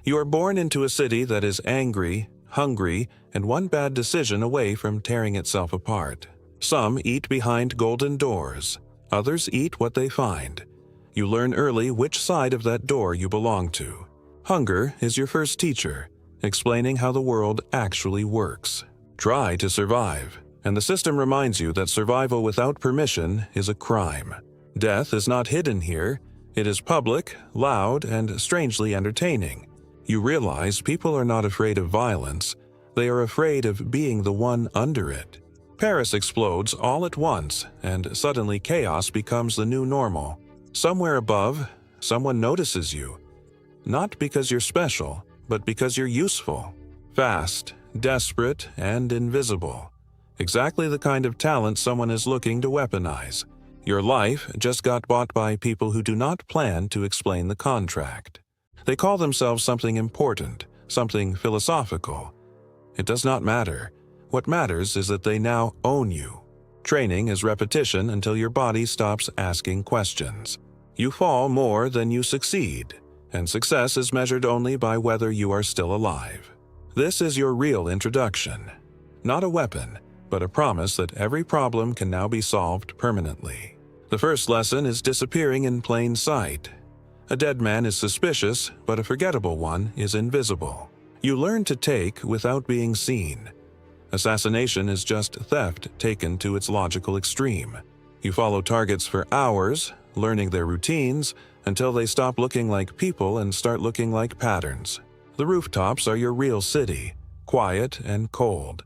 You are born into a city that is angry, hungry, and one bad decision away from tearing itself apart. Some eat behind golden doors. Others eat what they find. You learn early which side of that door you belong to. Hunger is your first teacher, explaining how the world actually works. Try to survive, and the system reminds you that survival without permission is a crime. Death is not hidden here. It is public, loud, and strangely entertaining. You realize people are not afraid of violence. They are afraid of being the one under it. Paris explodes all at once, and suddenly chaos becomes the new normal. Somewhere above, someone notices you. Not because you're special, but because you're useful. Fast, desperate, and invisible. Exactly the kind of talent someone is looking to weaponize. Your life just got bought by people who do not plan to explain the contract. They call themselves something important, something philosophical. It does not matter. What matters is that they now own you. Training is repetition until your body stops asking questions. You fall more than you succeed, and success is measured only by whether you are still alive. This is your real introduction. Not a weapon, but a promise that every problem can now be solved permanently. The first lesson is disappearing in plain sight. A dead man is suspicious, but a forgettable one is invisible. You learn to take without being seen. Assassination is just theft taken to its logical extreme. You follow targets for hours, learning their routines, until they stop looking like people and start looking like patterns. The rooftops are your real city, quiet and cold.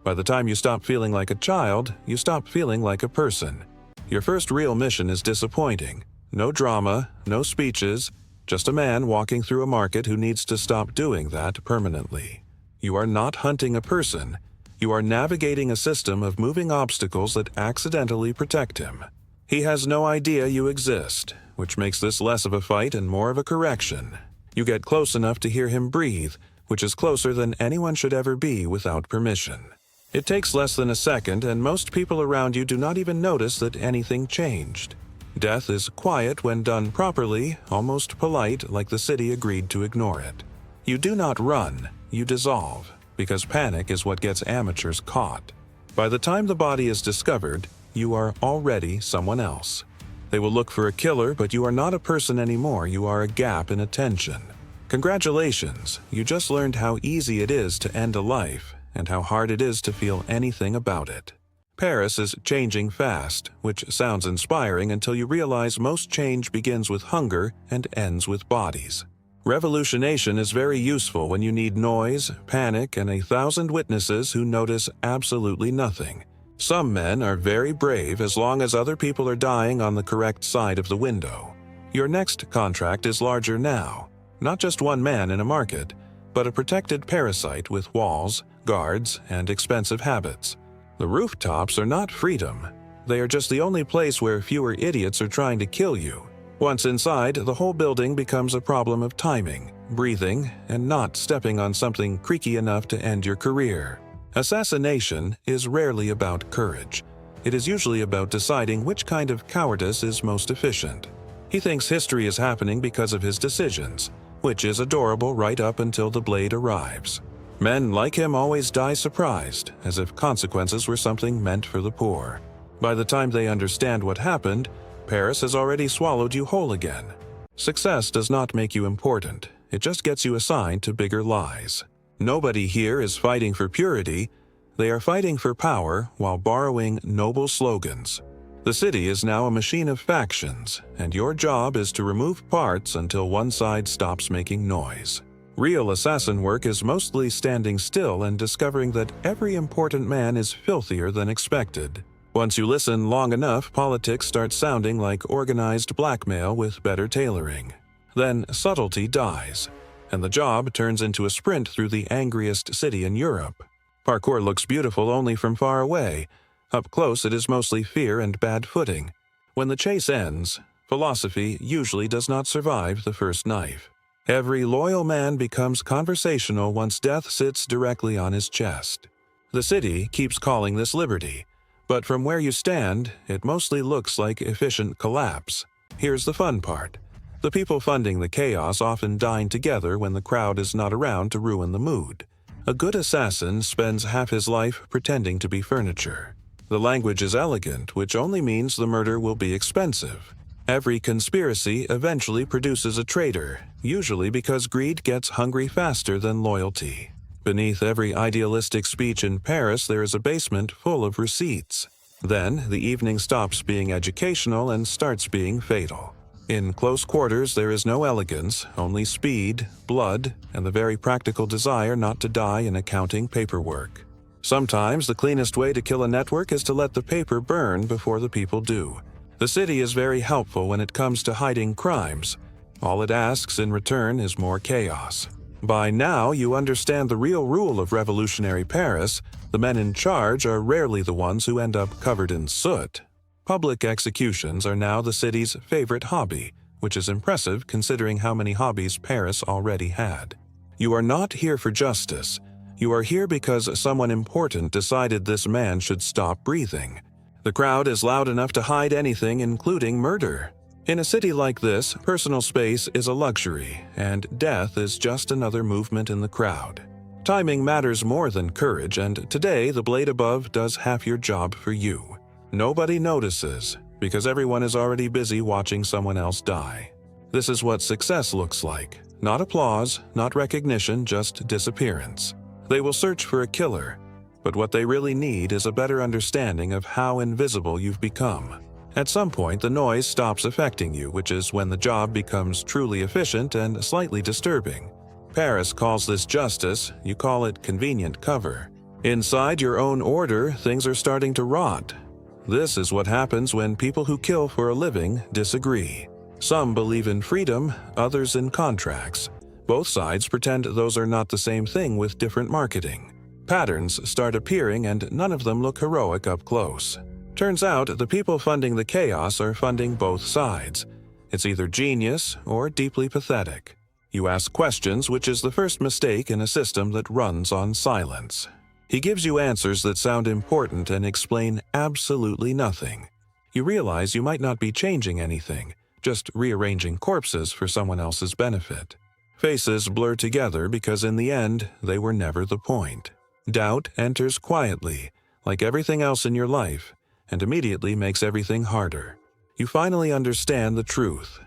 By the time you stop feeling like a child, you stop feeling like a person. Your first real mission is disappointing. No drama, no speeches, just a man walking through a market who needs to stop doing that permanently. You are not hunting a person. You are navigating a system of moving obstacles that accidentally protect him. He has no idea you exist, which makes this less of a fight and more of a correction. You get close enough to hear him breathe, which is closer than anyone should ever be without permission. It takes less than a second, and most people around you do not even notice that anything changed. Death is quiet when done properly, almost polite, like the city agreed to ignore it. You do not run, you dissolve, because panic is what gets amateurs caught. By the time the body is discovered, you are already someone else. They will look for a killer, but you are not a person anymore, you are a gap in attention. Congratulations, you just learned how easy it is to end a life, and how hard it is to feel anything about it. Paris is changing fast, which sounds inspiring until you realize most change begins with hunger and ends with bodies. Revolutionation is very useful when you need noise, panic, and 1,000 witnesses who notice absolutely nothing. Some men are very brave as long as other people are dying on the correct side of the window. Your next contract is larger now. Not just one man in a market, but a protected parasite with walls, guards, and expensive habits. The rooftops are not freedom. They are just the only place where fewer idiots are trying to kill you. Once inside, the whole building becomes a problem of timing, breathing, and not stepping on something creaky enough to end your career. Assassination is rarely about courage. It is usually about deciding which kind of cowardice is most efficient. He thinks history is happening because of his decisions, which is adorable right up until the blade arrives. Men like him always die surprised, as if consequences were something meant for the poor. By the time they understand what happened, Paris has already swallowed you whole again. Success does not make you important, it just gets you assigned to bigger lies. Nobody here is fighting for purity, they are fighting for power while borrowing noble slogans. The city is now a machine of factions, and your job is to remove parts until one side stops making noise. Real assassin work is mostly standing still and discovering that every important man is filthier than expected. Once you listen long enough, politics starts sounding like organized blackmail with better tailoring. Then subtlety dies, and the job turns into a sprint through the angriest city in Europe. Parkour looks beautiful only from far away. Up close it is mostly fear and bad footing. When the chase ends, philosophy usually does not survive the first knife. Every loyal man becomes conversational once death sits directly on his chest. The city keeps calling this liberty, but from where you stand, it mostly looks like efficient collapse. Here's the fun part. The people funding the chaos often dine together when the crowd is not around to ruin the mood. A good assassin spends half his life pretending to be furniture. The language is elegant, which only means the murder will be expensive. Every conspiracy eventually produces a traitor, usually because greed gets hungry faster than loyalty. Beneath every idealistic speech in Paris there is a basement full of receipts. Then, the evening stops being educational and starts being fatal. In close quarters there is no elegance, only speed, blood, and the very practical desire not to die in accounting paperwork. Sometimes the cleanest way to kill a network is to let the paper burn before the people do. The city is very helpful when it comes to hiding crimes. All it asks in return is more chaos. By now you understand the real rule of revolutionary Paris: the men in charge are rarely the ones who end up covered in soot. Public executions are now the city's favorite hobby, which is impressive considering how many hobbies Paris already had. You are not here for justice. You are here because someone important decided this man should stop breathing. The crowd is loud enough to hide anything, including murder. In a city like this, personal space is a luxury, and death is just another movement in the crowd. Timing matters more than courage, and today the blade above does half your job for you. Nobody notices, because everyone is already busy watching someone else die. This is what success looks like. Not applause, not recognition, just disappearance. They will search for a killer, but what they really need is a better understanding of how invisible you've become. At some point, the noise stops affecting you, which is when the job becomes truly efficient and slightly disturbing. Paris calls this justice, you call it convenient cover. Inside your own order, things are starting to rot. This is what happens when people who kill for a living disagree. Some believe in freedom, others in contracts. Both sides pretend those are not the same thing with different marketing. Patterns start appearing and none of them look heroic up close. Turns out the people funding the chaos are funding both sides. It's either genius or deeply pathetic. You ask questions, which is the first mistake in a system that runs on silence. He gives you answers that sound important and explain absolutely nothing. You realize you might not be changing anything, just rearranging corpses for someone else's benefit. Faces blur together because in the end, they were never the point. Doubt enters quietly, like everything else in your life, and immediately makes everything harder. You finally understand the truth.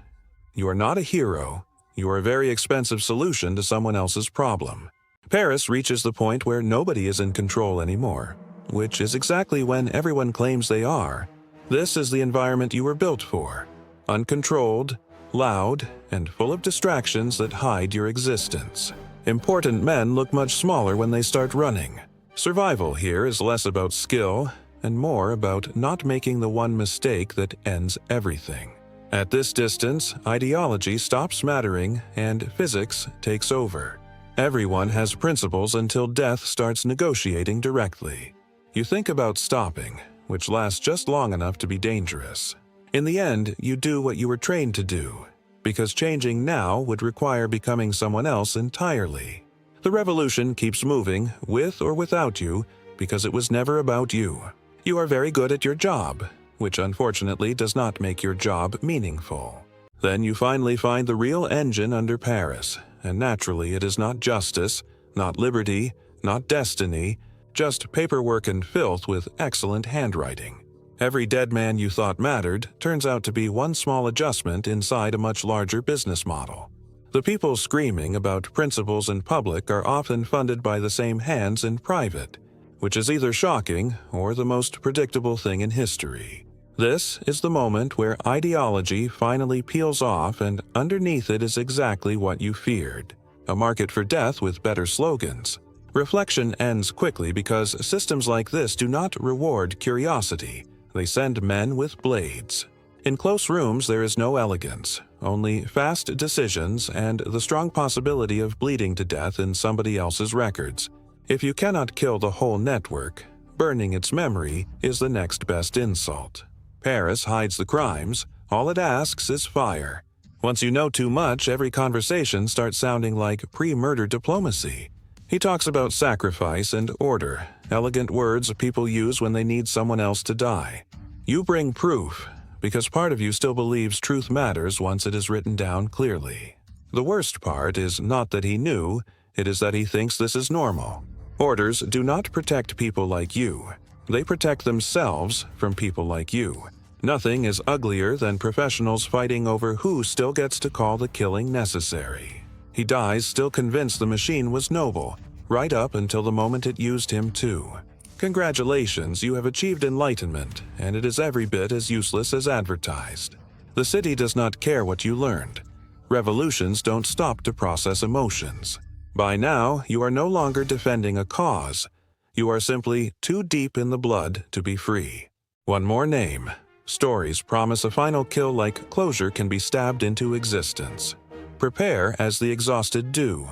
You are not a hero. You are a very expensive solution to someone else's problem. Paris reaches the point where nobody is in control anymore, which is exactly when everyone claims they are. This is the environment you were built for. Uncontrolled, loud, and full of distractions that hide your existence. Important men look much smaller when they start running. Survival here is less about skill and more about not making the one mistake that ends everything. At this distance, ideology stops mattering and physics takes over. Everyone has principles until death starts negotiating directly. You think about stopping, which lasts just long enough to be dangerous. In the end, you do what you were trained to do, because changing now would require becoming someone else entirely. The revolution keeps moving, with or without you, because it was never about you. You are very good at your job, which unfortunately does not make your job meaningful. Then you finally find the real engine under Paris, and naturally it is not justice, not liberty, not destiny, just paperwork and filth with excellent handwriting. Every dead man you thought mattered turns out to be one small adjustment inside a much larger business model. The people screaming about principles in public are often funded by the same hands in private, which is either shocking or the most predictable thing in history. This is the moment where ideology finally peels off and underneath it is exactly what you feared: a market for death with better slogans. Reflection ends quickly because systems like this do not reward curiosity. They send men with blades. In close rooms there is no elegance, only fast decisions and the strong possibility of bleeding to death in somebody else's records. If you cannot kill the whole network, burning its memory is the next best insult. Paris hides the crimes. All it asks is fire. Once you know too much, every conversation starts sounding like pre-murder diplomacy. He talks about sacrifice and order, elegant words people use when they need someone else to die. You bring proof, because part of you still believes truth matters once it is written down clearly. The worst part is not that he knew, it is that he thinks this is normal. Orders do not protect people like you. They protect themselves from people like you. Nothing is uglier than professionals fighting over who still gets to call the killing necessary. He dies still convinced the machine was noble, right up until the moment it used him too. Congratulations, you have achieved enlightenment, and it is every bit as useless as advertised. The city does not care what you learned. Revolutions don't stop to process emotions. By now, you are no longer defending a cause. You are simply too deep in the blood to be free. One more name. Stories promise a final kill like closure can be stabbed into existence. Prepare as the exhausted do,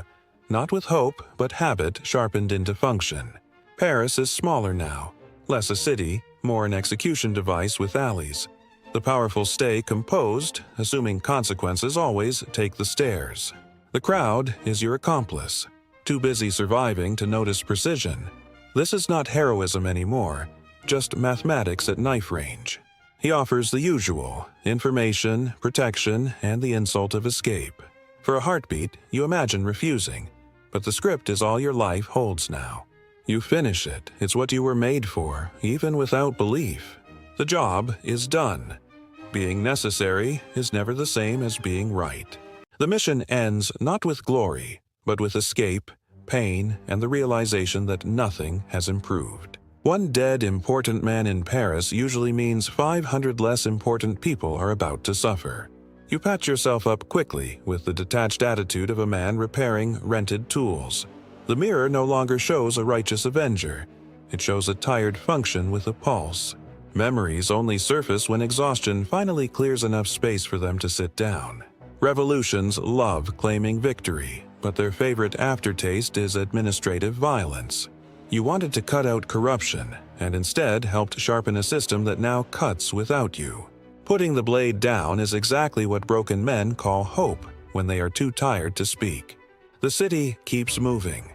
not with hope, but habit sharpened into function. Paris is smaller now, less a city, more an execution device with alleys. The powerful stay composed, assuming consequences always take the stairs. The crowd is your accomplice, too busy surviving to notice precision. This is not heroism anymore, just mathematics at knife range. He offers the usual: information, protection, and the insult of escape. For a heartbeat, you imagine refusing, but the script is all your life holds now. You finish it, it's what you were made for, even without belief. The job is done. Being necessary is never the same as being right. The mission ends not with glory, but with escape, pain, and the realization that nothing has improved. One dead important man in Paris usually means 500 less important people are about to suffer. You pat yourself up quickly with the detached attitude of a man repairing rented tools. The mirror no longer shows a righteous avenger. It shows a tired function with a pulse. Memories only surface when exhaustion finally clears enough space for them to sit down. Revolutions love claiming victory, but their favorite aftertaste is administrative violence. You wanted to cut out corruption, and instead helped sharpen a system that now cuts without you. Putting the blade down is exactly what broken men call hope when they are too tired to speak. The city keeps moving.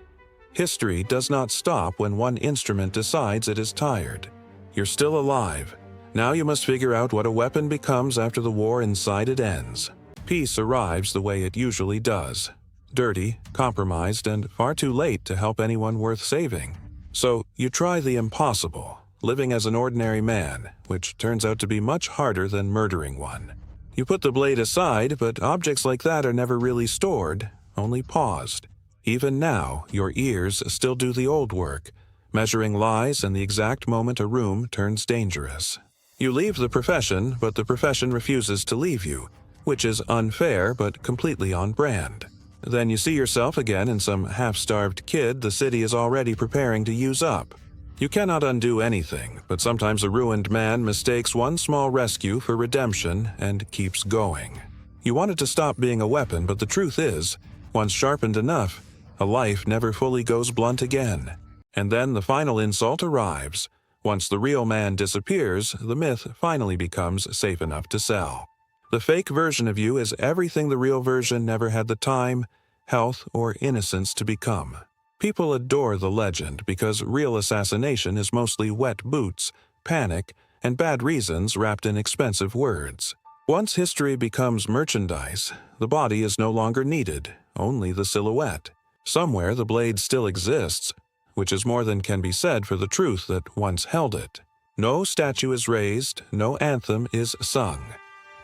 History does not stop when one instrument decides it is tired. You're still alive. Now you must figure out what a weapon becomes after the war inside it ends. Peace arrives the way it usually does. Dirty, compromised, and far too late to help anyone worth saving. So you try the impossible, living as an ordinary man, which turns out to be much harder than murdering one. You put the blade aside, but objects like that are never really stored, only paused. Even now, your ears still do the old work, measuring lies and the exact moment a room turns dangerous. You leave the profession, but the profession refuses to leave you, which is unfair but completely on brand. Then you see yourself again in some half-starved kid the city is already preparing to use up. You cannot undo anything, but sometimes a ruined man mistakes one small rescue for redemption and keeps going. You wanted to stop being a weapon, but the truth is, once sharpened enough, a life never fully goes blunt again. And then the final insult arrives. Once the real man disappears, the myth finally becomes safe enough to sell. The fake version of you is everything the real version never had the time, health, or innocence to become. People adore the legend because real assassination is mostly wet boots, panic, and bad reasons wrapped in expensive words. Once history becomes merchandise, the body is no longer needed, only the silhouette. Somewhere the blade still exists, which is more than can be said for the truth that once held it. No statue is raised, no anthem is sung,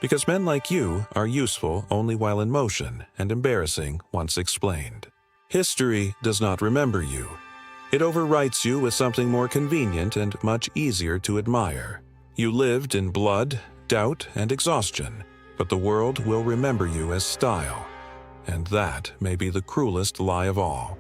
because men like you are useful only while in motion and embarrassing once explained. History does not remember you. It overwrites you with something more convenient and much easier to admire. You lived in blood, doubt, and exhaustion, but the world will remember you as style. And that may be the cruelest lie of all.